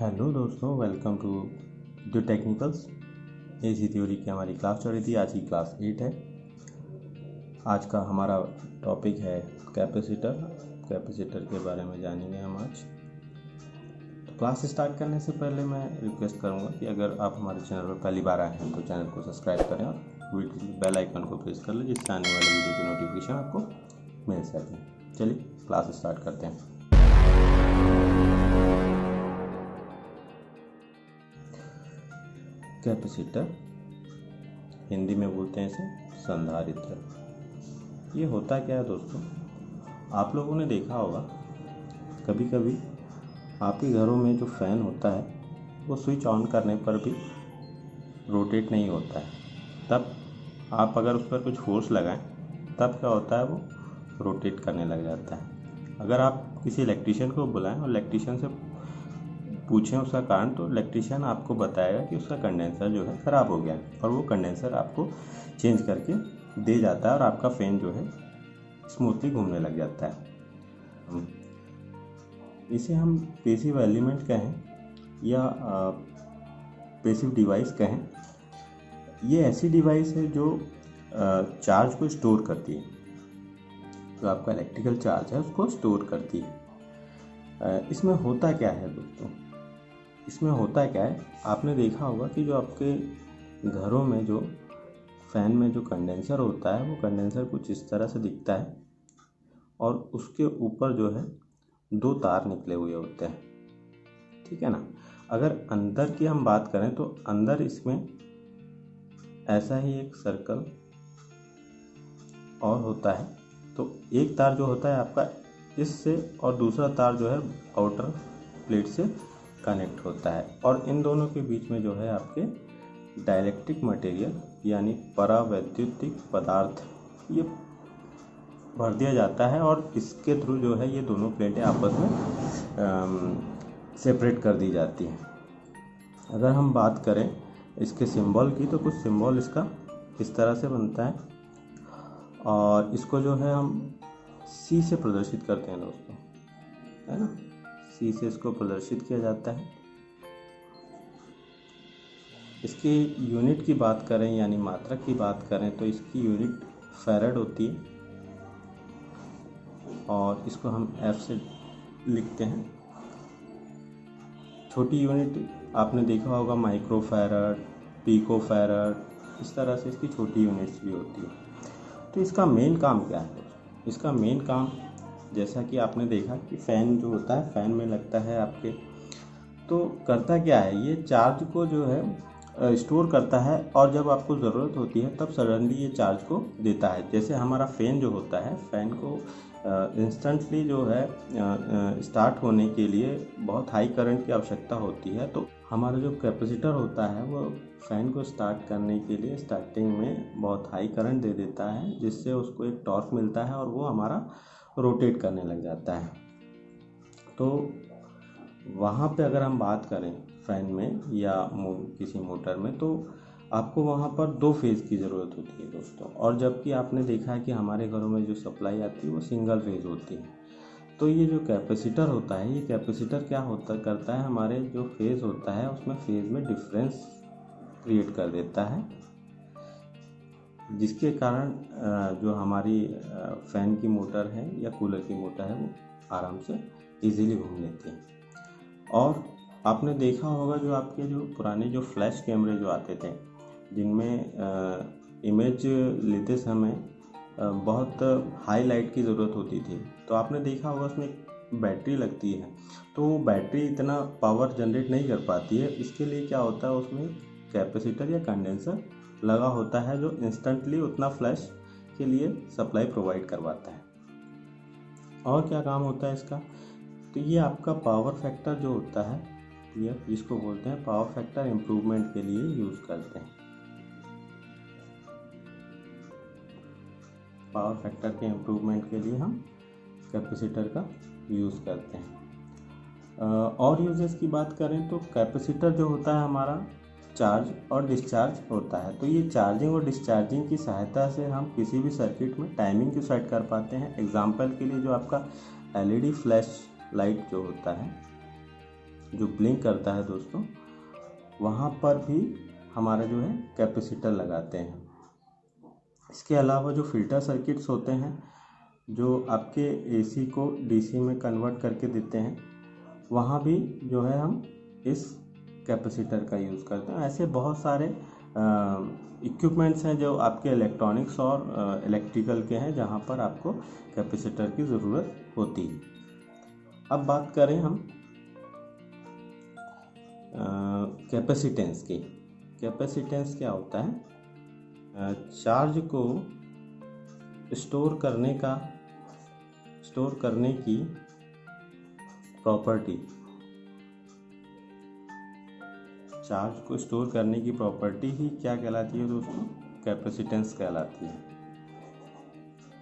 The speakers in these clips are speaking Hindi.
हेलो दोस्तों, welcome to the Technicals. AC theory की हमारी क्लास चल रही थी। आज की क्लास 8 है। आज का हमारा टॉपिक है कैपेसिटर के बारे में जानेंगे हम आज। तो क्लास स्टार्ट करने से पहले मैं रिक्वेस्ट करूंगा कि अगर आप हमारे चैनल पर पहली बार आए हैं तो चैनल को सब्सक्राइब करें और बेल आइकन को प्रेस कर लें, जिससे आने वाले वीडियो की नोटिफिकेशन आपको मिल सके। चलिए क्लास स्टार्ट करते हैं। कैपेसिटर, हिंदी में बोलते हैं इसे संधारित्र। ये होता क्या है दोस्तों, आप लोगों ने देखा होगा कभी कभी आपके घरों में जो फ़ैन होता है वो स्विच ऑन करने पर भी रोटेट नहीं होता है। तब आप अगर उस पर कुछ फोर्स लगाएं तब क्या होता है, वो रोटेट करने लग जाता है। अगर आप किसी इलेक्ट्रीशियन को बुलाएं और इलेक्ट्रीशियन से पूछें उसका कारण, तो इलेक्ट्रीशियन आपको बताएगा कि उसका कंडेंसर जो है ख़राब हो गया है और वो कंडेंसर आपको चेंज करके दे जाता है और आपका फ़ैन जो है स्मूथली घूमने लग जाता है। इसे हम पैसिव एलिमेंट कहें या पैसिव डिवाइस कहें। ये ऐसी डिवाइस है जो चार्ज को स्टोर करती है, जो आपका इलेक्ट्रिकल चार्ज है उसको स्टोर करती है। इसमें होता क्या है दोस्तों, इसमें होता क्या है, आपने देखा होगा कि जो आपके घरों में जो फ़ैन में जो कंडेंसर होता है वो कंडेंसर कुछ इस तरह से दिखता है और उसके ऊपर जो है 2 तार निकले हुए होते हैं, ठीक है ना। अगर अंदर की हम बात करें तो अंदर इसमें ऐसा ही एक सर्कल और होता है। तो एक तार जो होता है आपका इससे और दूसरा तार जो है आउटर प्लेट से कनेक्ट होता है और इन दोनों के बीच में जो है आपके डाइलेक्ट्रिक मटेरियल यानी परावैद्युतिक पदार्थ ये भर दिया जाता है और इसके थ्रू जो है ये दोनों प्लेटें आपस में सेपरेट कर दी जाती हैं। अगर हम बात करें इसके सिंबल की, तो कुछ सिंबल इसका इस तरह से बनता है और इसको जो है हम सी से प्रदर्शित करते हैं दोस्तों, है ना। सी से इसको प्रदर्शित किया जाता है। इसकी यूनिट की बात करें यानी मात्रक की बात करें तो इसकी यूनिट फैराड होती है और इसको हम एफ से लिखते हैं। छोटी यूनिट आपने देखा होगा माइक्रो फैराड, पिको फैराड, इस तरह से इसकी छोटी यूनिट्स भी होती है। तो इसका मेन काम क्या है? इसका मेन काम, जैसा कि आपने देखा कि फ़ैन जो होता है फ़ैन में लगता है आपके, तो करता क्या है, ये चार्ज को जो है स्टोर करता है और जब आपको ज़रूरत होती है तब सडनली ये चार्ज को देता है। जैसे हमारा फ़ैन जो होता है, फ़ैन को इंस्टेंटली जो है स्टार्ट होने के लिए बहुत हाई करंट की आवश्यकता होती है। तो हमारा जो कैपेसिटर होता है वो फ़ैन को स्टार्ट करने के लिए स्टार्टिंग में बहुत हाई करंट दे देता है, जिससे उसको एक टॉर्क मिलता है और वो हमारा रोटेट करने लग जाता है। तो वहाँ पे अगर हम बात करें फ़ैन में या किसी मोटर में, तो आपको वहाँ पर 2 फेज़ की ज़रूरत होती है दोस्तों। और जबकि आपने देखा है कि हमारे घरों में जो सप्लाई आती है वो सिंगल फेज़ होती है। तो ये जो कैपेसिटर होता है, ये कैपेसिटर क्या करता है, हमारे जो फेज़ होता है उसमें फेज़ में डिफरेंस क्रिएट कर देता है, जिसके कारण जो हमारी फ़ैन की मोटर है या कूलर की मोटर है वो आराम से इजीली घूम लेती है। और आपने देखा होगा जो आपके जो पुराने जो फ्लैश कैमरे जो आते थे, जिनमें इमेज लेते समय बहुत हाई लाइट की ज़रूरत होती थी, तो आपने देखा होगा उसमें बैटरी लगती है, तो वो बैटरी इतना पावर जनरेट नहीं कर पाती है। इसके लिए क्या होता है, उसमें कैपेसिटर या कंडेंसर लगा होता है जो इंस्टेंटली उतना फ्लैश के लिए सप्लाई प्रोवाइड करवाता है। और क्या काम होता है इसका, तो ये आपका पावर फैक्टर जो होता है, ये जिसको बोलते हैं पावर फैक्टर इम्प्रूवमेंट के लिए यूज़ करते हैं। पावर फैक्टर के इम्प्रूवमेंट के लिए हम कैपेसिटर का यूज़ करते हैं। और यूजेस की बात करें तो कैपेसिटर जो होता है हमारा चार्ज और डिस्चार्ज होता है। तो ये चार्जिंग और डिस्चार्जिंग की सहायता से हम किसी भी सर्किट में टाइमिंग को सेट कर पाते हैं। एग्जांपल के लिए जो आपका एलईडी फ्लैश लाइट जो होता है, जो ब्लिंक करता है दोस्तों, वहाँ पर भी हमारा जो है कैपेसिटर लगाते हैं। इसके अलावा जो फिल्टर सर्किट्स होते हैं जो आपके एसी को डीसी में कन्वर्ट करके देते हैं, वहाँ भी जो है हम इस कैपेसिटर का यूज़ करते हैं। ऐसे बहुत सारे इक्विपमेंट्स हैं जो आपके इलेक्ट्रॉनिक्स और इलेक्ट्रिकल के हैं जहाँ पर आपको कैपेसिटर की ज़रूरत होती है। अब बात करें हम कैपेसिटेंस की। कैपेसिटेंस क्या होता है? चार्ज को स्टोर करने की प्रॉपर्टी, चार्ज को स्टोर करने की प्रॉपर्टी ही क्या कहलाती है दोस्तों? कैपेसिटेंस कहलाती है।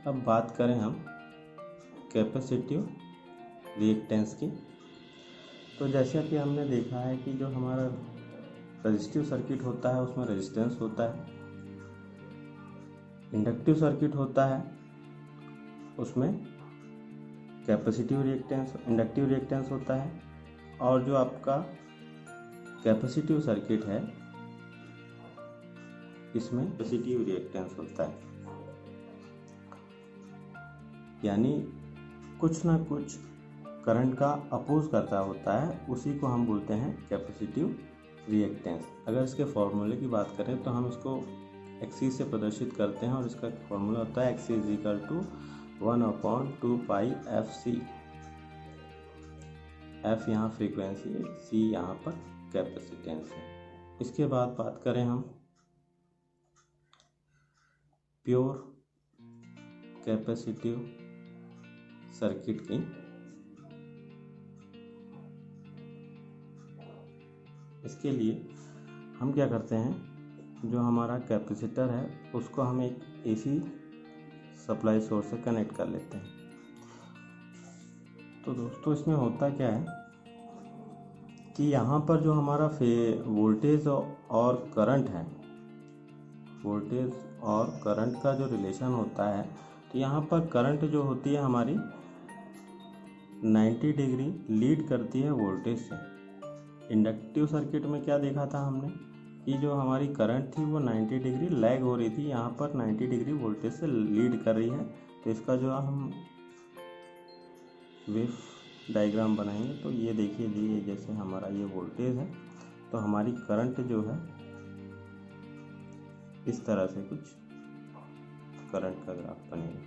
अब बात करें हम कैपेसिटिव रिएक्टेंस की, तो जैसा कि हमने देखा है कि जो हमारा रेजिस्टिव सर्किट होता है उसमें रेजिस्टेंस होता है, इंडक्टिव सर्किट होता है उसमें कैपेसिटिव रिएक्टेंस, इंडक्टिव रिएक्टेंस होता है, और जो आपका कैपेसिटिव सर्किट है इसमें कैपेसिटिव रिएक्टेंस होता है। यानी कुछ ना कुछ करंट का अपोज करता होता है, उसी को हम बोलते हैं कैपेसिटिव रिएक्टेंस। अगर इसके फॉर्मूले की बात करें तो हम इसको एक्सी से प्रदर्शित करते हैं और इसका फॉर्मूला होता है X C is equal to 1/2πfc। F यहाँ फ्रीक्वेंसी है, सी यहाँ पर कैपेसिटेंस है। इसके बाद बात करें हम प्योर कैपेसिटिव सर्किट की। इसके लिए हम क्या करते हैं, जो हमारा कैपेसिटर है उसको हम एक एसी सप्लाई सोर्स से कनेक्ट कर लेते हैं। तो दोस्तों इसमें होता क्या है कि यहाँ पर जो हमारा वोल्टेज और करंट है, वोल्टेज और करंट का जो रिलेशन होता है, तो यहाँ पर करंट जो होती है हमारी 90 डिग्री लीड करती है वोल्टेज से। इंडक्टिव सर्किट में क्या देखा था हमने कि जो हमारी करंट थी वो 90 डिग्री लैग हो रही थी, यहाँ पर 90 डिग्री वोल्टेज से लीड कर रही है। तो इसका जो हम वेव डायग्राम बनाएंगे तो ये देखिए जी, जैसे हमारा ये वोल्टेज है तो हमारी करंट जो है इस तरह से कुछ करंट का ग्राफ बनेगा।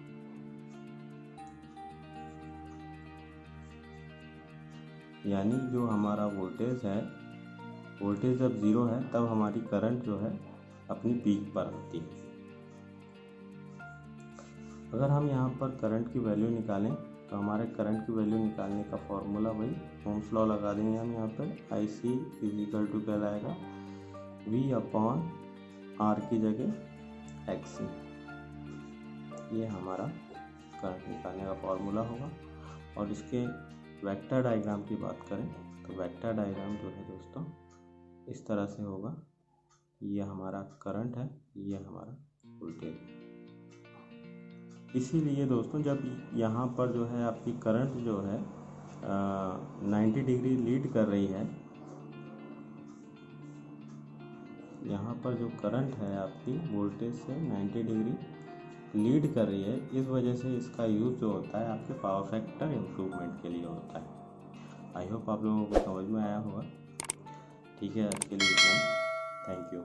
यानी जो हमारा वोल्टेज है, वोल्टेज जब ज़ीरो है तब हमारी करंट जो है अपनी पीक पर होती है। अगर हम यहाँ पर करंट की वैल्यू निकालें तो हमारे करंट की वैल्यू निकालने का फॉर्मूला वही ओम्स लॉ लगा देंगे हम यहाँ पर। IC इज इक्वल टू कहलाएगा V/R की जगह XC। ये हमारा करंट निकालने का फॉर्मूला होगा। और इसके वेक्टर डायग्राम की बात करें तो वेक्टर डायग्राम जो है दोस्तों इस तरह से होगा। ये हमारा करंट है, ये हमारा वोल्टेज है। इसीलिए दोस्तों जब यहाँ पर जो है आपकी करंट जो है 90 डिग्री लीड कर रही है, यहाँ पर जो करंट है आपकी वोल्टेज से 90 डिग्री लीड कर रही है, इस वजह से इसका यूज़ जो होता है आपके पावर फैक्टर इम्प्रूवमेंट के लिए होता है। आई होप आप लोगों को समझ में आया होगा। ठीक है, आज के लिए इतना। Thank you.